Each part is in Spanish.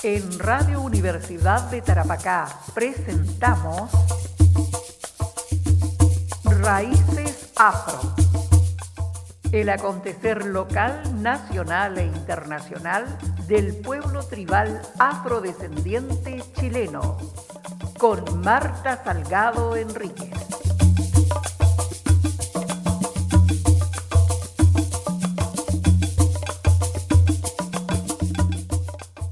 En Radio Universidad de Tarapacá presentamos Raíces Afro, el acontecer local, nacional e internacional del pueblo tribal afrodescendiente chileno, con Marta Salgado Enríquez.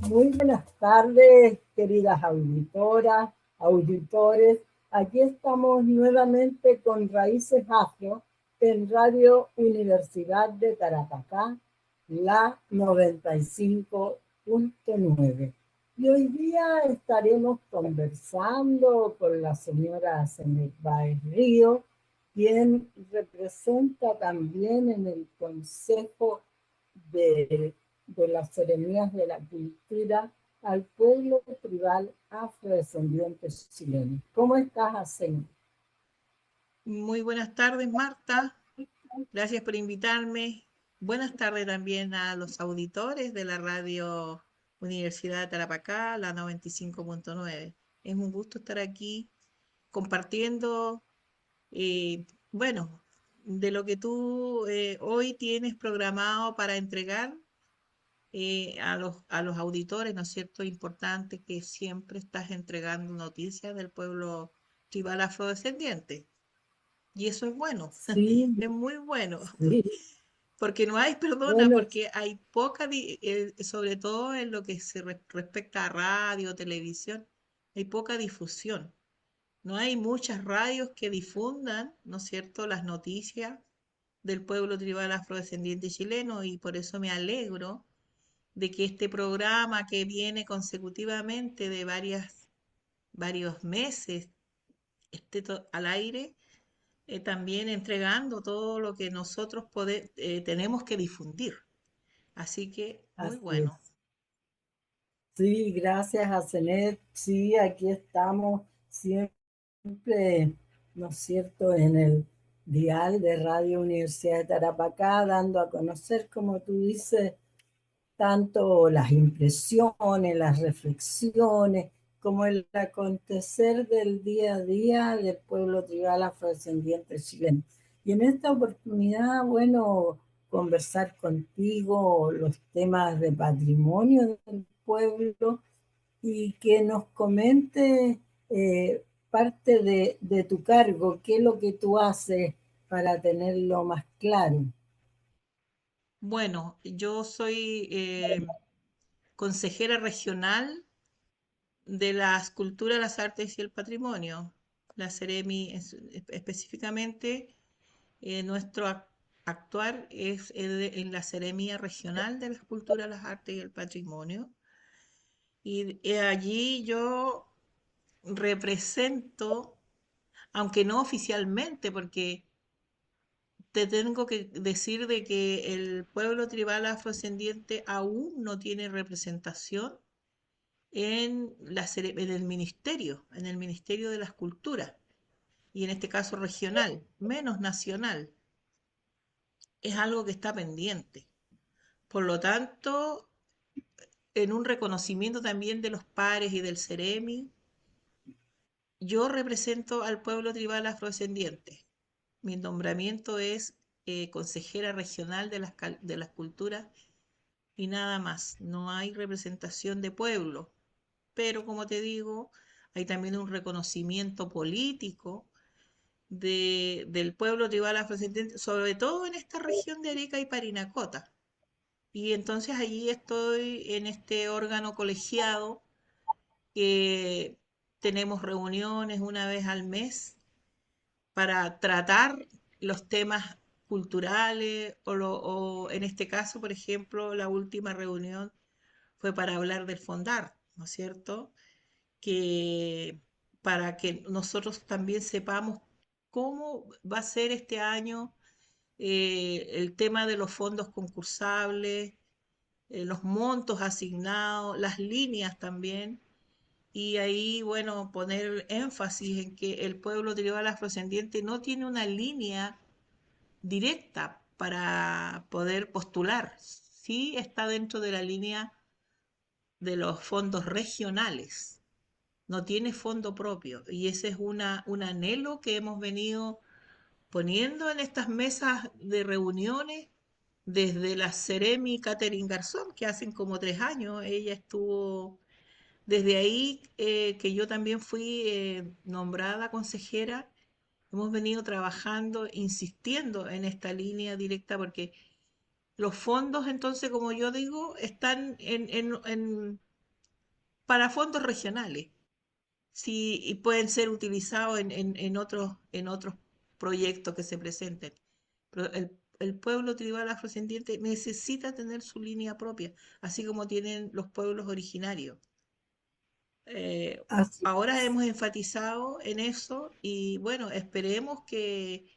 Muy buenas tardes, queridas auditoras, auditores. Aquí estamos nuevamente con Raíces Afro en Radio Universidad de Tarapacá, la 95.9. Y hoy día estaremos conversando con la señora Zenet Báez Río, quien representa también en el Consejo de las Seremías de la Cultura al pueblo tribal afrodescendiente chileno. ¿Cómo estás, Asen? Muy buenas tardes, Marta. Gracias por invitarme. Buenas tardes también a los auditores de la Radio Universidad de Tarapacá, la 95.9. Es un gusto estar aquí compartiendo, bueno, de lo que tú hoy tienes programado para entregar a los auditores, ¿no es cierto? Importante que siempre estás entregando noticias del pueblo tribal afrodescendiente. Y eso es bueno, Sí, es muy bueno, sí. porque no hay, perdona, Bueno, porque hay poca, sobre todo en lo que se respecta a radio, televisión, hay poca difusión. No hay muchas radios que difundan, ¿no es cierto?, las noticias del pueblo tribal afrodescendiente chileno, y por eso me alegro de que este programa que viene consecutivamente de varios meses esté al aire, también entregando todo lo que nosotros tenemos que difundir. Así que muy así es. bueno. Sí, gracias a Zenet. Sí, aquí estamos siempre, ¿no es cierto?, en el dial de Radio Universidad de Tarapacá, dando a conocer, como tú dices, tanto las impresiones, las reflexiones, como el acontecer del día a día del pueblo tribal afrodescendiente chileno. Y en esta oportunidad, bueno, conversar contigo los temas de patrimonio del pueblo y que nos comente parte de tu cargo, qué es lo que tú haces para tenerlo más claro. Bueno, yo soy consejera regional de las culturas, las artes y el patrimonio. La Ceremi específicamente, nuestro actuar es en la Seremía Regional de las Culturas, las Artes y el Patrimonio. Y allí yo represento, aunque no oficialmente, porque te tengo que decir de que el pueblo tribal afrodescendiente aún no tiene representación en el Ministerio de las Culturas, y en este caso regional, menos nacional. Es algo que está pendiente. Por lo tanto, en un reconocimiento también de los pares y del Ceremi, yo represento al pueblo tribal afrodescendiente. Mi nombramiento es consejera regional de las culturas y nada más. No hay representación de pueblo, pero como te digo, hay también un reconocimiento político del pueblo tribal afrodescendiente, sobre todo en esta región de Arica y Parinacota. Y entonces allí estoy en este órgano colegiado que tenemos reuniones una vez al mes para tratar los temas culturales o en este caso, por ejemplo, la última reunión fue para hablar del Fondar, ¿no es cierto? Que para que nosotros también sepamos cómo va a ser este año el tema de los fondos concursables, los montos asignados, las líneas también, y ahí, bueno, poner énfasis en que el pueblo tribal afrodescendiente no tiene una línea directa para poder postular. Sí está dentro de la línea de los fondos regionales, no tiene fondo propio y ese es un anhelo que hemos venido poniendo en estas mesas de reuniones desde la Ceremi Catherine Garzón, que hacen como 3 años, ella estuvo desde ahí, que yo también fui nombrada consejera. Hemos venido trabajando, insistiendo en esta línea directa porque los fondos, entonces, como yo digo, están para fondos regionales. Sí, y pueden ser utilizados en otros proyectos que se presenten. Pero el pueblo tribal afrodescendiente necesita tener su línea propia, así como tienen los pueblos originarios. Eh, Así Ahora es. hemos enfatizado en eso y bueno, esperemos que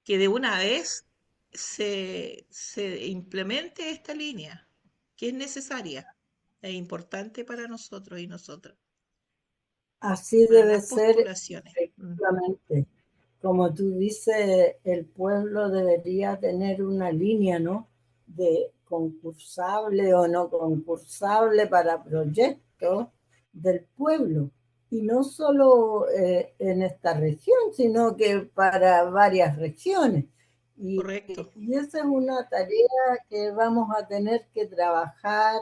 de una vez se implemente esta línea, que es necesaria e importante para nosotros y nosotras, Así para debe las ser, postulaciones. efectivamente. Como tú dices, el pueblo debería tener una línea, ¿no? De concursable o no concursable para proyectos del pueblo. Y no solo en esta región, sino que para varias regiones. Y, Correcto. y esa es una tarea que vamos a tener que trabajar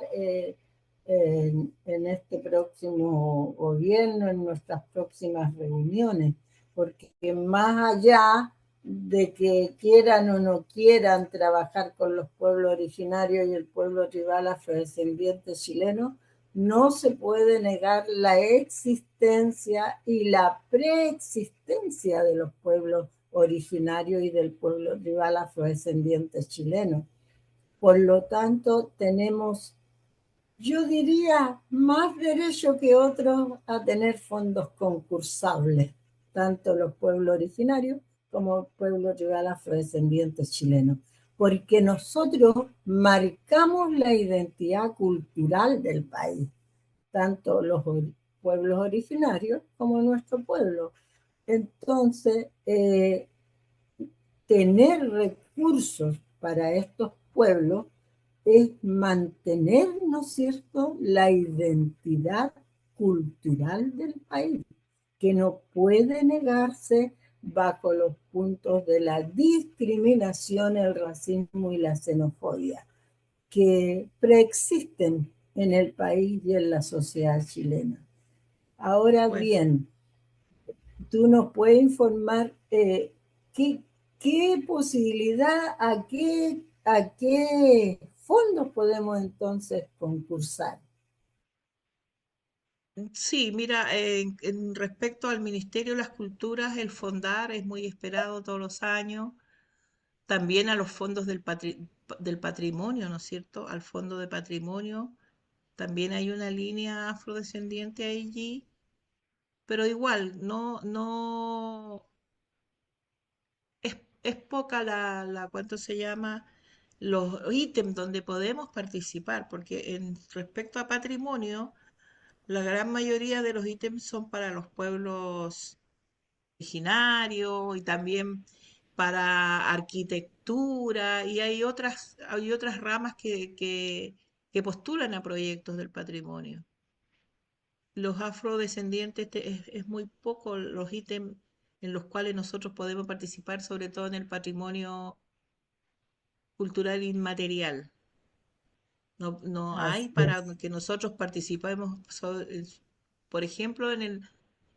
en este próximo gobierno, en nuestras próximas reuniones, porque más allá de que quieran o no quieran trabajar con los pueblos originarios y el pueblo tribal afrodescendiente chileno, no se puede negar la existencia y la preexistencia de los pueblos originarios y del pueblo tribal afrodescendiente chileno. Por lo tanto, tenemos, yo diría, más derecho que otros a tener fondos concursables, tanto los pueblos originarios como el pueblo tribal afrodescendientes chilenos, porque nosotros marcamos la identidad cultural del país, tanto los pueblos originarios como nuestro pueblo. Entonces, tener recursos para estos pueblos es mantener, ¿no es cierto?, la identidad cultural del país, que no puede negarse bajo los puntos de la discriminación, el racismo y la xenofobia, que preexisten en el país y en la sociedad chilena. Ahora Bueno, bien, tú nos puedes informar qué, qué posibilidad, a qué fondos podemos entonces concursar. sí, mira, en respecto al Ministerio de las Culturas, el Fondar es muy esperado todos los años. También a los fondos del patrimonio, ¿no es cierto? Al Fondo de Patrimonio. También hay una línea afrodescendiente allí, pero igual, no, es poca ¿cuánto se llama? Los ítems donde podemos participar, porque en respecto a patrimonio, la gran mayoría de los ítems son para los pueblos originarios y también para arquitectura y hay otras ramas que postulan a proyectos del patrimonio. Los afrodescendientes es muy poco los ítems en los cuales nosotros podemos participar, sobre todo en el patrimonio cultural inmaterial. No hay Así para es. que nosotros participemos, por ejemplo, en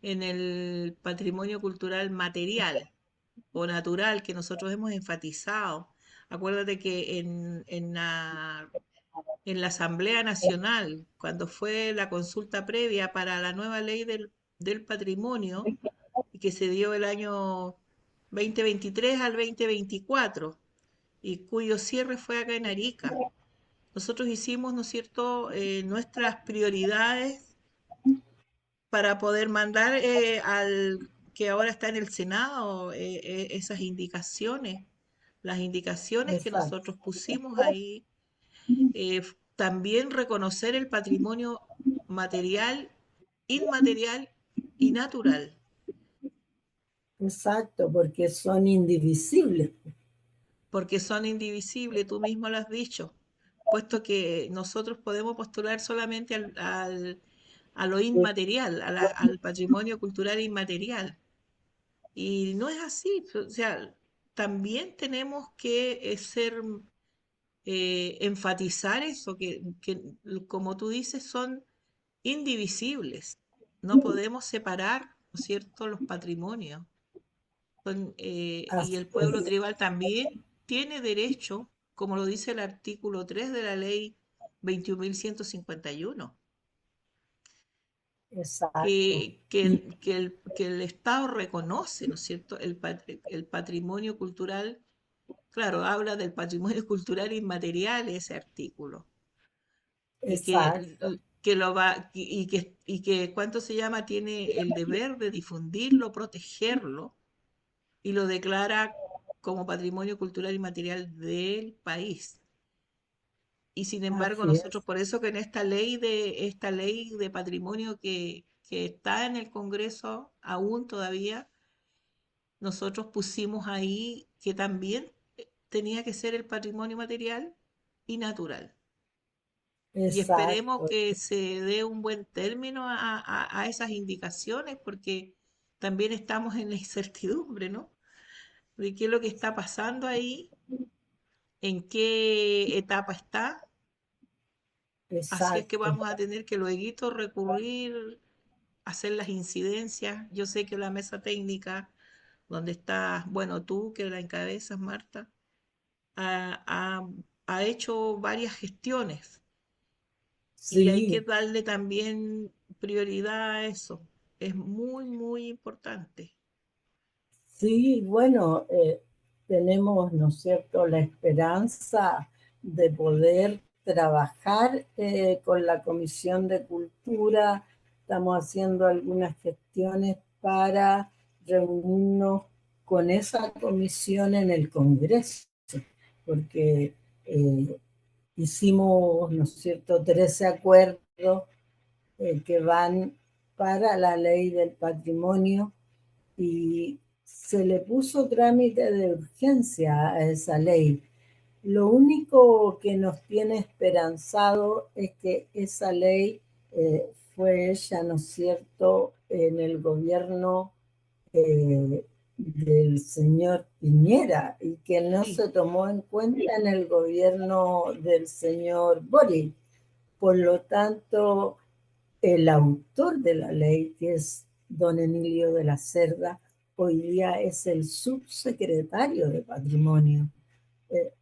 el patrimonio cultural material o natural que nosotros hemos enfatizado. Acuérdate que en la Asamblea Nacional, cuando fue la consulta previa para la nueva ley del patrimonio, y que se dio el año 2023 al 2024, y cuyo cierre fue acá en Arica. Nosotros hicimos, ¿no es cierto?, nuestras prioridades para poder mandar al que ahora está en el Senado esas indicaciones, las indicaciones que Exacto. nosotros pusimos ahí. También reconocer el patrimonio material, inmaterial y natural, Exacto, porque son indivisibles. porque son indivisibles, tú mismo lo has dicho. puesto que nosotros podemos postular solamente a lo inmaterial, al patrimonio cultural inmaterial. Y no es así, o sea, también tenemos que enfatizar eso, que, como tú dices, son indivisibles. No podemos separar, ¿no es cierto?, los patrimonios. Y Así el pueblo es, tribal también tiene derecho, como lo dice el artículo 3 de la ley 21.151, exacto. Y que el Estado reconoce, ¿no es cierto?, el patrimonio cultural. Claro, habla del patrimonio cultural inmaterial ese artículo. Y exacto, que lo va, y que, ¿cuánto se llama? Tiene el deber de difundirlo, protegerlo, y lo declara como patrimonio cultural inmaterial del país. Y sin embargo, así nosotros, es, por eso que en esta ley de patrimonio que está en el Congreso aún todavía, nosotros pusimos ahí que también tenía que ser el patrimonio material y natural. Y esperemos exacto. que se dé un buen término a esas indicaciones, porque también estamos en la incertidumbre, ¿no? De qué es lo que está pasando ahí, en qué etapa está. Así es que Exacto. vamos a tener que luego recurrir a hacer las incidencias. Yo sé que la mesa técnica, donde está, bueno, tú que la encabezas, Marta, ha, ha- ha hecho varias gestiones y hay que Sí, darle también prioridad a eso. Es muy, muy importante. sí, bueno, tenemos, ¿no es cierto?, la esperanza de poder trabajar con la Comisión de Cultura. Estamos haciendo algunas gestiones para reunirnos con esa comisión en el Congreso, porque eh, hicimos, ¿no es cierto?, 13 acuerdos que van para la ley del patrimonio y se le puso trámite de urgencia a esa ley. Lo único que nos tiene esperanzado es que esa ley fue hecha, ¿no es cierto?, en el gobierno del señor Piñera y que no Sí, se tomó en cuenta en el gobierno del señor Boric. Por lo tanto, el autor de la ley, que es don Emilio de la Cerda, hoy día es el subsecretario de Patrimonio.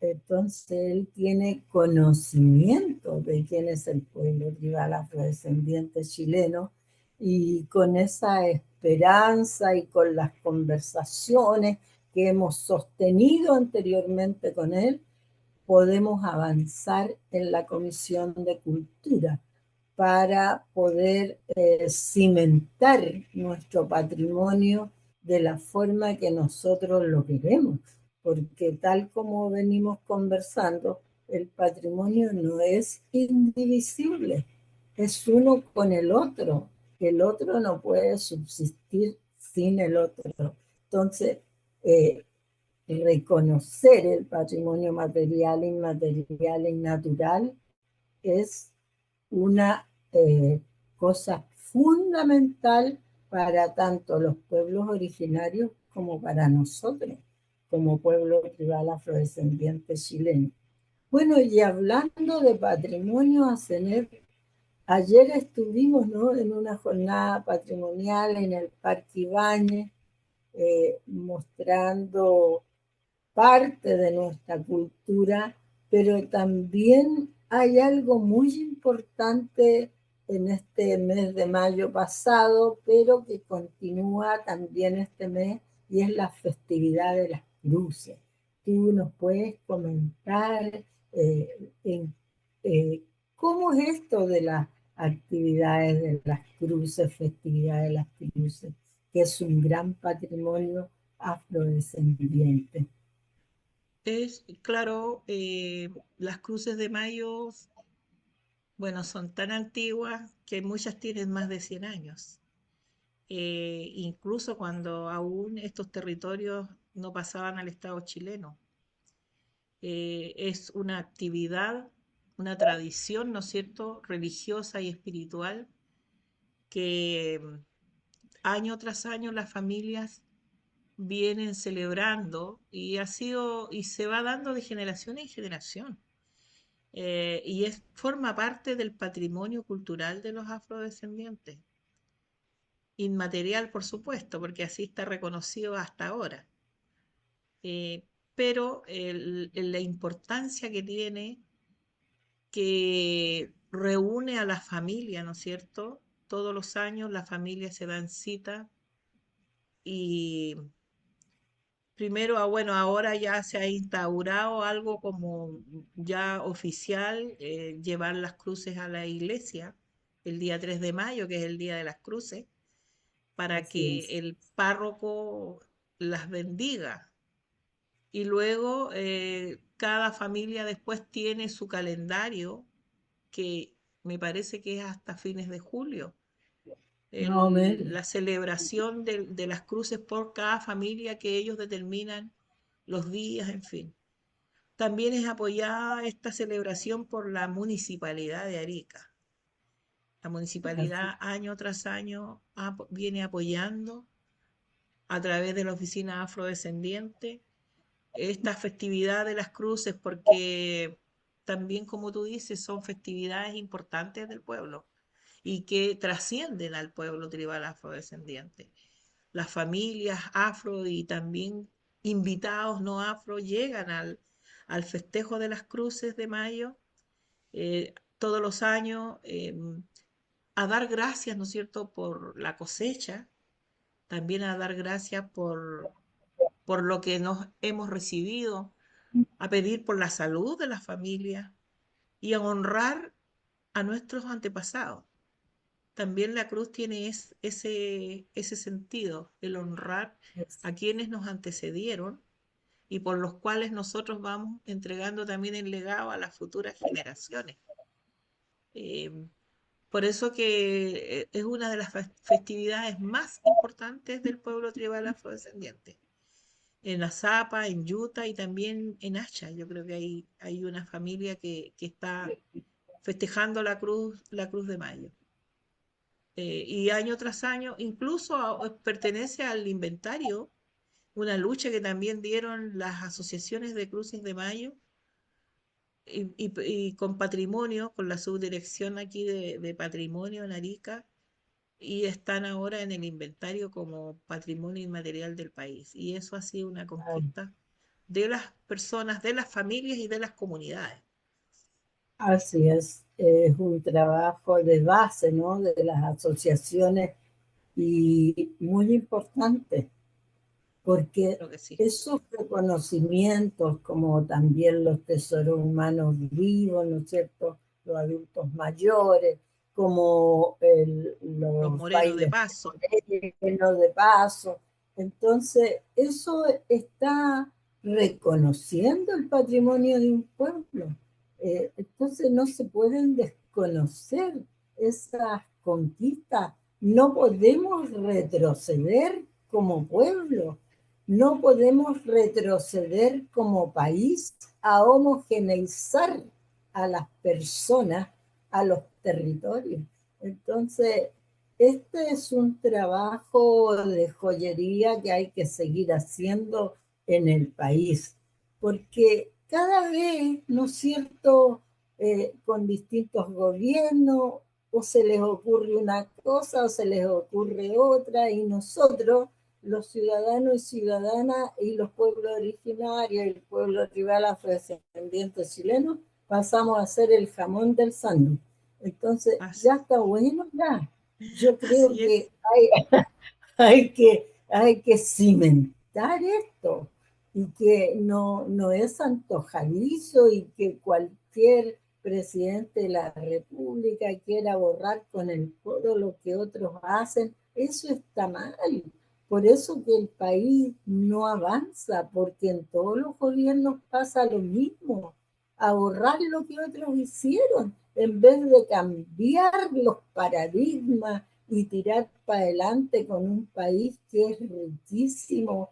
Entonces, él tiene conocimiento de quién es el pueblo tribal afrodescendiente chileno y con esa esperanza y con las conversaciones que hemos sostenido anteriormente con él, podemos avanzar en la Comisión de Cultura para poder cimentar nuestro patrimonio de la forma que nosotros lo queremos, porque tal como venimos conversando, el patrimonio no es indivisible, es uno con el otro no puede subsistir sin el otro. Entonces, eh, reconocer el patrimonio material, inmaterial y natural es una cosa fundamental para tanto los pueblos originarios como para nosotros, como pueblo tribal afrodescendiente chileno. Bueno, y hablando de patrimonio, ayer estuvimos, ¿no?, en una jornada patrimonial en el Parque Ibáñez, mostrando parte de nuestra cultura, pero también hay algo muy importante en este mes de mayo pasado, pero que continúa también este mes, y es la festividad de las cruces. Tú nos puedes comentar en, eh, cómo es esto de las actividades de las cruces, festividad de las cruces, que es un gran patrimonio afrodescendiente. es claro, las cruces de mayo, bueno, son tan antiguas que muchas tienen más de 100 años. Incluso cuando aún estos territorios no pasaban al Estado chileno. Es una actividad una tradición, ¿no es cierto?, religiosa y espiritual que año tras año las familias vienen celebrando y ha sido y se va dando de generación en generación. Y forma parte del patrimonio cultural de los afrodescendientes. Inmaterial, por supuesto, porque así está reconocido hasta ahora. Pero la importancia que tiene, que reúne a la familia, ¿no es cierto? Todos los años la familia se dan cita y primero, bueno, ahora ya se ha instaurado algo como ya oficial, llevar las cruces a la iglesia el día 3 de mayo, que es el Día de las Cruces, para Así que es. el párroco las bendiga. Y luego cada familia después tiene su calendario, que me parece que es hasta fines de julio. Más o menos. La celebración de las cruces por cada familia que ellos determinan los días, en fin. También es apoyada esta celebración por la Municipalidad de Arica. La Así, municipalidad año tras año viene apoyando a través de la oficina afrodescendiente esta festividad de las cruces porque también, como tú dices, son festividades importantes del pueblo y que trascienden al pueblo tribal afrodescendiente. Las familias afro y también invitados no afro llegan al festejo de las cruces de mayo todos los años a dar gracias, ¿no es cierto?, por la cosecha, también a dar gracias por lo que nos hemos recibido, a pedir por la salud de la familia y a honrar a nuestros antepasados. También la cruz tiene ese sentido, el honrar es- a quienes nos antecedieron y por los cuales nosotros vamos entregando también el legado a las futuras generaciones. Eh, por eso que es una de las festividades más importantes del pueblo tribal afrodescendiente. En Azapa, en Yuta y también en Hacha. Yo creo que hay una familia que está festejando la cruz de mayo. Y año tras año, incluso pertenece al inventario, una lucha que también dieron las asociaciones de cruces de mayo y con patrimonio, con la subdirección aquí de patrimonio en Arica, y están ahora en el inventario como patrimonio inmaterial del país. Y eso ha sido una conquista de las personas, de las familias y de las comunidades. Así es un trabajo de base, ¿no? De las asociaciones y muy importante, porque Creo que sí. esos reconocimientos, como también los tesoros humanos vivos, ¿no es cierto? Los adultos mayores, como Los los morenos de bailes paso. morenos de paso. Entonces, eso está reconociendo el patrimonio de un pueblo. Entonces, no se pueden desconocer esas conquistas. No podemos retroceder como pueblo, no podemos retroceder como país a homogeneizar a las personas, a los territorios. Entonces, este es un trabajo de joyería que hay que seguir haciendo en el país, porque cada vez, ¿no es cierto?, con distintos gobiernos, o se les ocurre una cosa o se les ocurre otra, y nosotros, los ciudadanos y ciudadanas y los pueblos originarios y el pueblo tribal afrodescendiente chileno, pasamos a ser el jamón del sándwich. Entonces, Así, ya está bueno, ya. Yo creo así es. que hay que cimentar esto y que no es antojadizo y que cualquier presidente de la República quiera borrar con el codo lo que otros hacen. Eso está mal. Por eso que el país no avanza, porque en todos los gobiernos pasa lo mismo, a borrar lo que otros hicieron, en vez de cambiar los paradigmas y tirar para adelante con un país que es riquísimo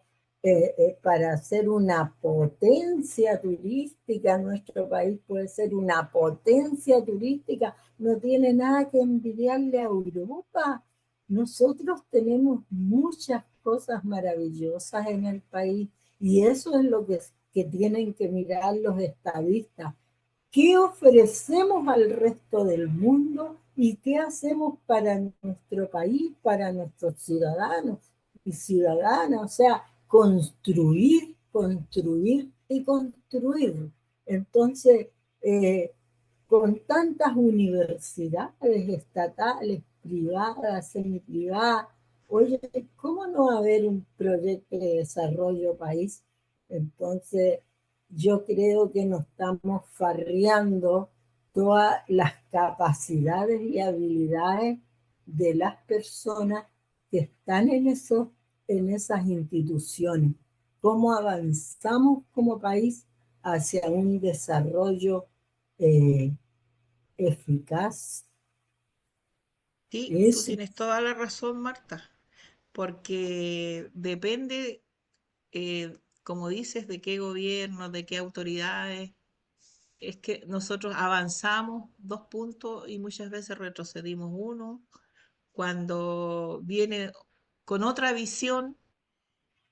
para ser una potencia turística, nuestro país puede ser una potencia turística, no tiene nada que envidiarle a Europa. Nosotros tenemos muchas cosas maravillosas en el país y eso es lo que tienen que mirar los estadistas. ¿Qué ofrecemos al resto del mundo y qué hacemos para nuestro país, para nuestros ciudadanos y ciudadanas? O sea, construir, construir y construir. Entonces, eh, con tantas universidades estatales, privadas, semiprivadas, oye, ¿cómo no va a haber un proyecto de desarrollo país? Entonces, yo creo que nos estamos farreando todas las capacidades y habilidades de las personas que están en esas instituciones. ¿Cómo avanzamos como país hacia un desarrollo eh, eficaz? Sí, tú Eso, tienes toda la razón, Marta, porque depende, como dices, de qué gobierno, de qué autoridades. Es que nosotros avanzamos 2 puntos y muchas veces retrocedimos uno cuando viene con otra visión,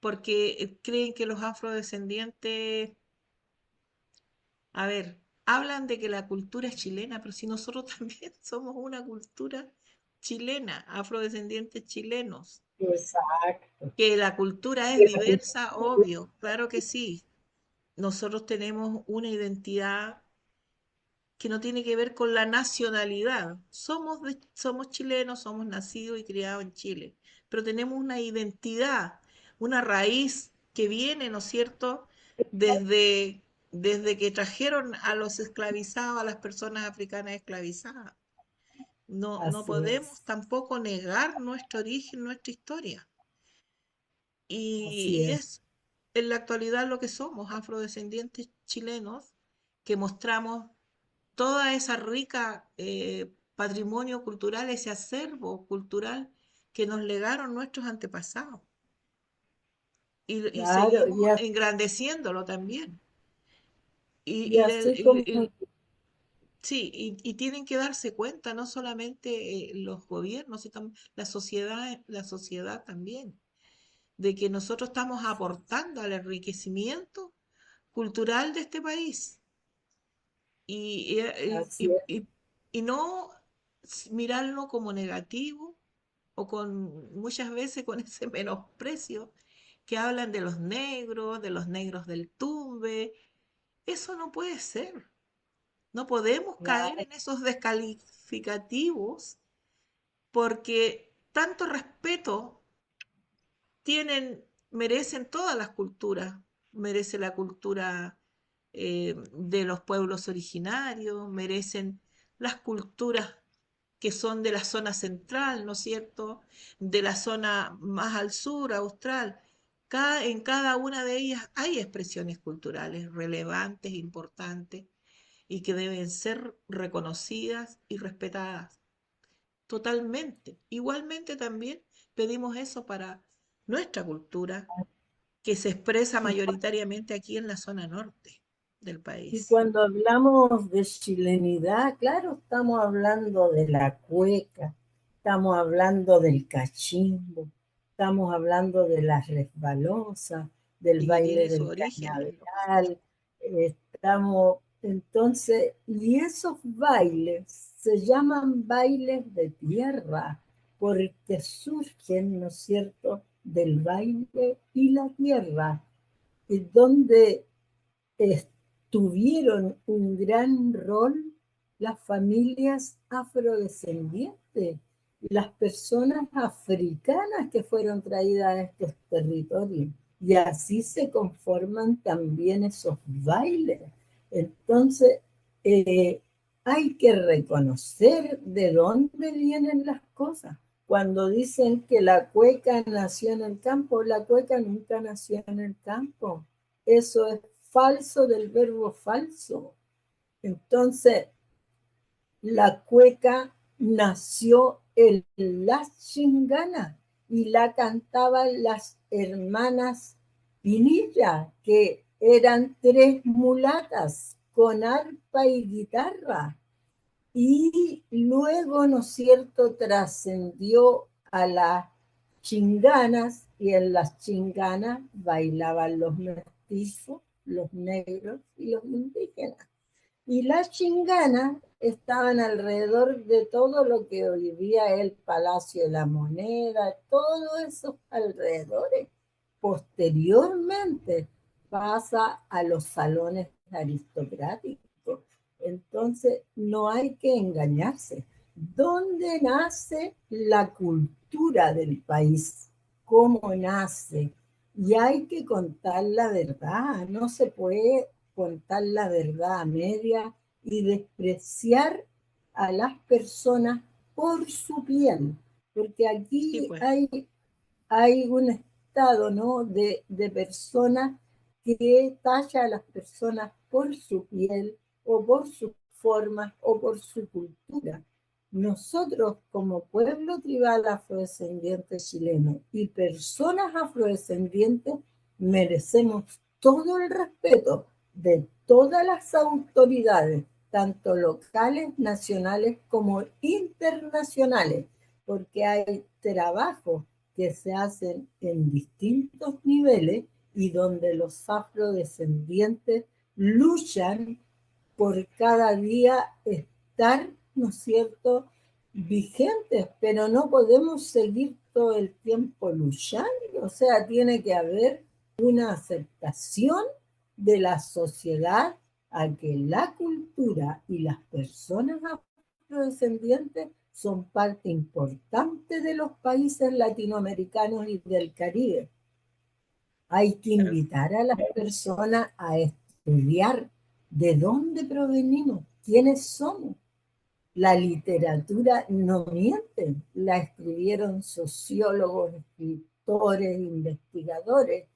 porque creen que los afrodescendientes, a ver, hablan de que la cultura es chilena, pero si nosotros también somos una cultura chilena, afrodescendientes chilenos, exacto. que la cultura es diversa, obvio, claro que sí. Nosotros tenemos una identidad que no tiene que ver con la nacionalidad. Somos chilenos, somos nacidos y criados en Chile, pero tenemos una identidad, una raíz que viene, ¿no es cierto?, desde que trajeron a los esclavizados, a las personas africanas esclavizadas. No Así podemos es, tampoco negar nuestro origen, nuestra historia. así Y es, es en la actualidad lo que somos, afrodescendientes chilenos, que mostramos toda esa rica patrimonio cultural, ese acervo cultural que nos legaron nuestros antepasados. Y claro, seguimos engrandeciéndolo también. y Y, así como sí, y tienen que darse cuenta, no solamente los gobiernos, sino la sociedad también, de que nosotros estamos aportando al enriquecimiento cultural de este país. y, así es, y no mirarlo como negativo o con muchas veces con ese menosprecio que hablan de los negros del tumbe. Eso no puede ser. No podemos caer claro, en esos descalificativos porque tanto respeto merecen todas las culturas. Merece la cultura de los pueblos originarios, merecen las culturas que son de la zona central, ¿no es cierto? De la zona más al sur, austral. En cada una de ellas hay expresiones culturales relevantes, importantes y que deben ser reconocidas y respetadas totalmente. Igualmente también pedimos eso para nuestra cultura, que se expresa y mayoritariamente aquí en la zona norte del Y país. cuando hablamos de chilenidad, claro, estamos hablando de la cueca, estamos hablando del cachimbo, estamos hablando de la resbalosa, del Y que baile tiene su del origen, cañaveral, estamos, entonces, y esos bailes se llaman bailes de tierra, porque surgen, ¿no es cierto?, del baile y la tierra, y donde tuvieron un gran rol las familias afrodescendientes, las personas africanas que fueron traídas a estos territorios. Y así se conforman también esos bailes. Entonces, eh, hay que reconocer de dónde vienen las cosas. Cuando dicen que la cueca nació en el campo, la cueca nunca nació en el campo. Eso es falso del verbo falso. Entonces, la cueca nació en las chinganas y la cantaban las hermanas Pinilla, que eran tres mulatas con arpa y guitarra. Y luego, ¿no es cierto?, trascendió a las chinganas, y en las chinganas bailaban los mestizos, los negros y los indígenas. Y las chinganas estaban alrededor de todo lo que hoy día es el Palacio de la Moneda, todos esos alrededores. Posteriormente pasa a los salones aristocráticos. Entonces no hay que engañarse. ¿Dónde nace la cultura del país? ¿Cómo nace? Y hay que contar la verdad. No se puede contar la verdad a media y despreciar a las personas por su piel, porque Sí, aquí pues, hay un estado, ¿no?, de personas que talla a las personas por su piel o por sus formas o por su cultura. Nosotros, como pueblo tribal afrodescendiente chileno y personas afrodescendientes, merecemos todo el respeto de todas las autoridades, tanto locales, nacionales como internacionales, porque hay trabajos que se hacen en distintos niveles y donde los afrodescendientes luchan por cada día estar, ¿no es cierto?, vigentes, pero no podemos seguir todo el tiempo luchando. O sea, tiene que haber una aceptación de la sociedad a que la cultura y las personas afrodescendientes son parte importante de los países latinoamericanos y del Caribe. Hay que claro, invitar a las personas a estudiar de dónde provenimos, quiénes somos. La literatura no miente, la escribieron sociólogos, escritores, investigadores,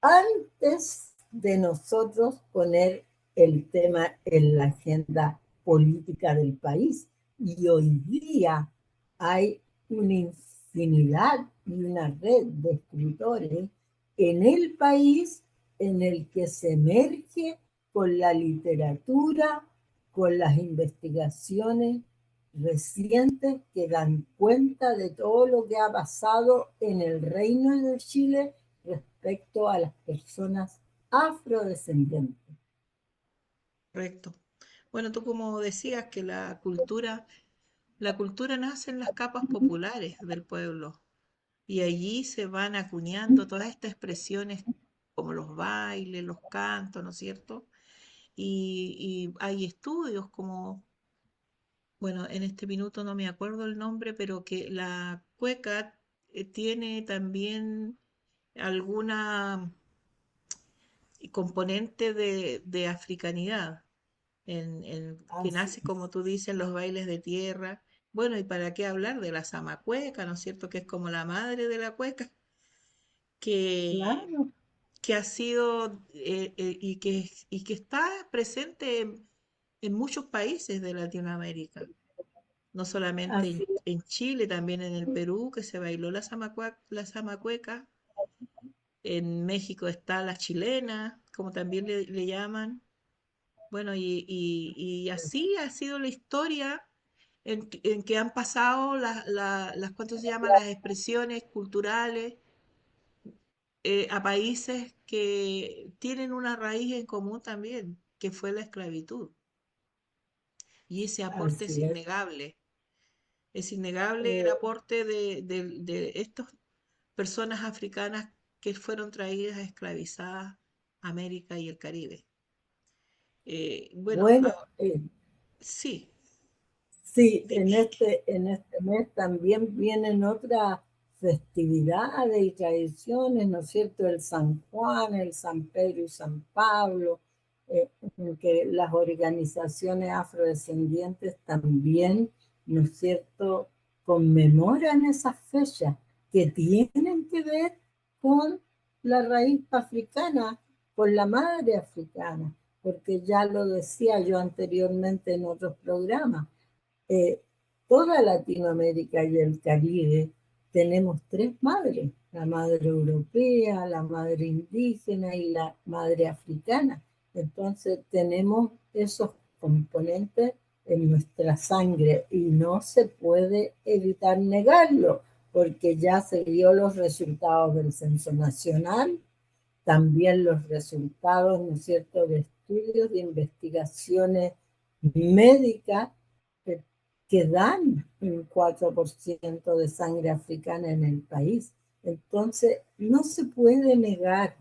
antes de nosotros poner el tema en la agenda política del país. Y hoy día hay una infinidad y una red de escritores en el país en el que se emerge con la literatura, con las investigaciones recientes que dan cuenta de todo lo que ha pasado en el Reino de Chile respecto a las personas afrodescendientes. correcto. Bueno, tú como decías que la cultura nace en las capas populares del pueblo y allí se van acuñando todas estas expresiones como los bailes, los cantos, ¿no es cierto? Y hay estudios como, bueno, en este minuto no me acuerdo el nombre, pero que la cueca tiene también alguna componente de africanidad, que Así nace, es. como tú dices, en los bailes de tierra. Bueno, ¿y para qué hablar de la zamacueca, ¿no es cierto? Que es como la madre de la cueca, que, Claro, que ha sido y que está presente en muchos países de Latinoamérica. No solamente así en Chile, también en el Perú, que se bailó la zamacueca. En México está la chilena, como también le llaman. Bueno, y así ha sido la historia en que han pasado ¿cuánto se llama? Las expresiones culturales a países que tienen una raíz en común también, que fue la esclavitud. Y ese aporte así es. es innegable el Eh, aporte de estas personas africanas que fueron traídas esclavizadas a América y el Caribe. Bueno, bueno, sí, sí, dime. en este mes también vienen otras festividades y tradiciones, ¿no es cierto? El San Juan, el San Pedro y San Pablo, en que las organizaciones afrodescendientes también, ¿no es cierto?, conmemoran esas fechas que tienen que ver con la raíz africana, con la madre africana, porque ya lo decía yo anteriormente en otros programas, eh, toda Latinoamérica y el Caribe tenemos tres madres. la madre europea, la madre indígena y la madre africana. Entonces tenemos esos componentes en nuestra sangre y no se puede evitar negarlo, porque ya se vio los resultados del Censo Nacional, también los resultados, ¿no es cierto?, de estudios, de investigaciones médicas que, que dan un 4% de sangre africana en el país. Entonces, no se puede negar.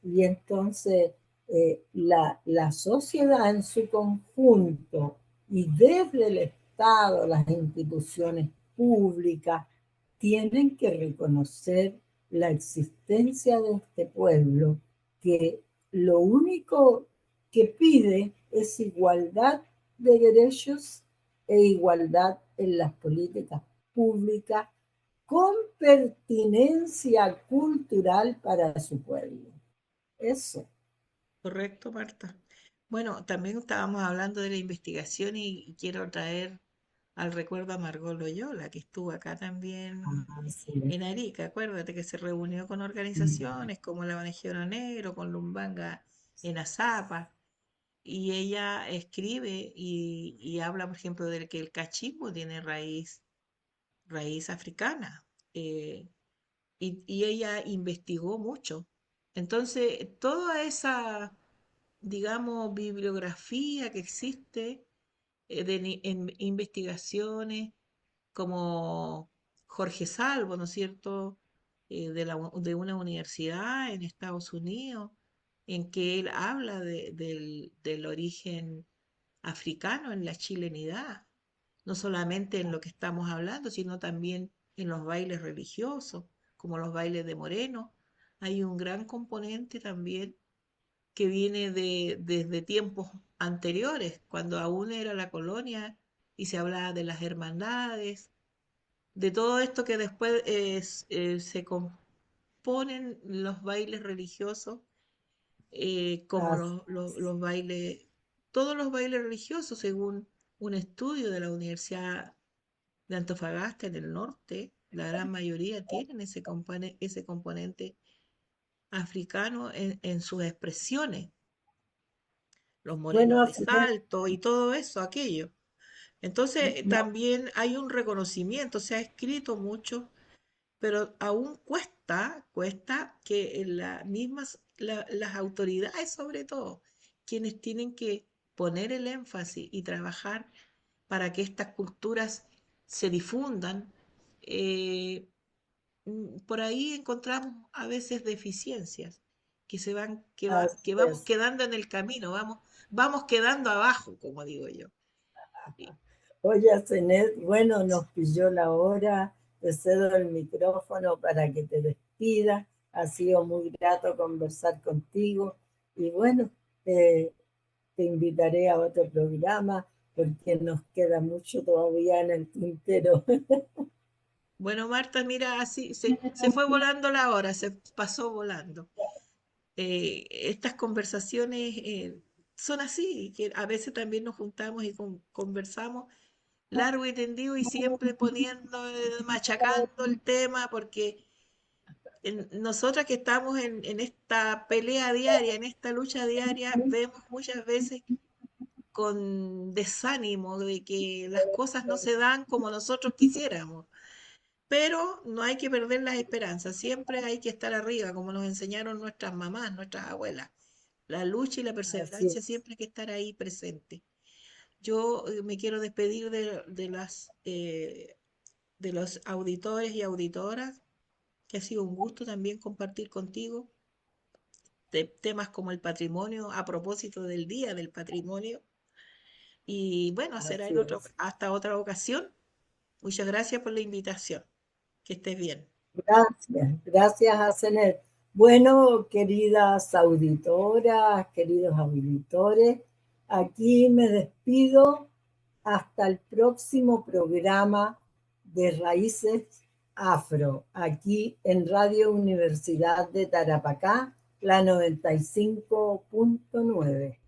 Y entonces, la sociedad en su conjunto y desde el Estado, las instituciones públicas, tienen que reconocer la existencia de este pueblo, que lo único que pide es igualdad de derechos e igualdad en las políticas públicas con pertinencia cultural para su pueblo. Eso. Correcto, Marta. Bueno, también estábamos hablando de la investigación y quiero traer al recuerdo a Margot Loyola, que estuvo acá también Sí. en Arica. Acuérdate que se reunió con organizaciones como la ONG Negro, con Lumbanga en Azapa, y ella escribe y habla, por ejemplo, de que el cachismo tiene raíz africana, y ella investigó mucho. Entonces, toda esa, digamos, bibliografía que existe en investigaciones, como Jorge Salvo, ¿no es cierto?, de una universidad en Estados Unidos, en que él habla del origen africano en la chilenidad, no solamente en lo que estamos hablando, sino también en los bailes religiosos, como los bailes de Moreno. Hay un gran componente también que viene desde tiempos anteriores, cuando aún era la colonia y se hablaba de las hermandades, de todo esto que después se componen los bailes religiosos, como Así los bailes, todos los bailes religiosos, según un estudio de la Universidad de Antofagasta en el norte, la gran mayoría tienen ese componente africano en sus expresiones, los bueno, morenos de Salto y todo eso, aquello. Entonces, no, también hay un reconocimiento, se ha escrito mucho, pero aún cuesta que las autoridades, sobre todo, quienes tienen que poner el énfasis y trabajar para que estas culturas se difundan, eh, por ahí encontramos a veces deficiencias que así vamos es. quedando en el camino, vamos quedando abajo, como digo yo. Y, Oye, Zenet, bueno, nos pilló la hora, te cedo el micrófono para que te despidas. Ha sido muy grato conversar contigo y bueno, eh, te invitaré a otro programa porque nos queda mucho todavía en el tintero. bueno, Marta, mira, así se fue volando la hora, se pasó volando. Estas conversaciones son así, que a veces también nos juntamos y conversamos largo y tendido y siempre poniendo, machacando el tema, porque nosotras que estamos en esta pelea diaria, en esta lucha diaria, vemos muchas veces con desánimo de que las cosas no se dan como nosotros quisiéramos. Pero no hay que perder las esperanzas, siempre hay que estar arriba, como nos enseñaron nuestras mamás, nuestras abuelas. La lucha y la Así perseverancia es. siempre hay que estar ahí presente. Yo me quiero despedir de los auditores y auditoras, que ha sido un gusto también compartir contigo de temas como el patrimonio, a propósito del Día del Patrimonio. Y bueno, será Así es. hasta otra ocasión. Muchas gracias por la invitación. Que estés bien. Gracias, gracias a Zenet. Bueno, queridas auditoras, queridos auditores, aquí me despido hasta el próximo programa de Raíces Afro, aquí en Radio Universidad de Tarapacá, la 95.9.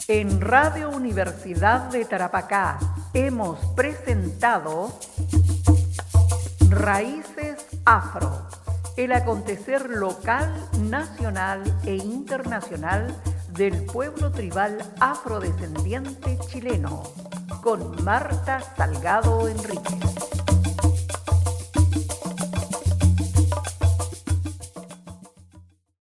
En Radio Universidad de Tarapacá hemos presentado Raíces Afro, el acontecer local, nacional e internacional del pueblo tribal afrodescendiente chileno, con Marta Salgado Enríquez.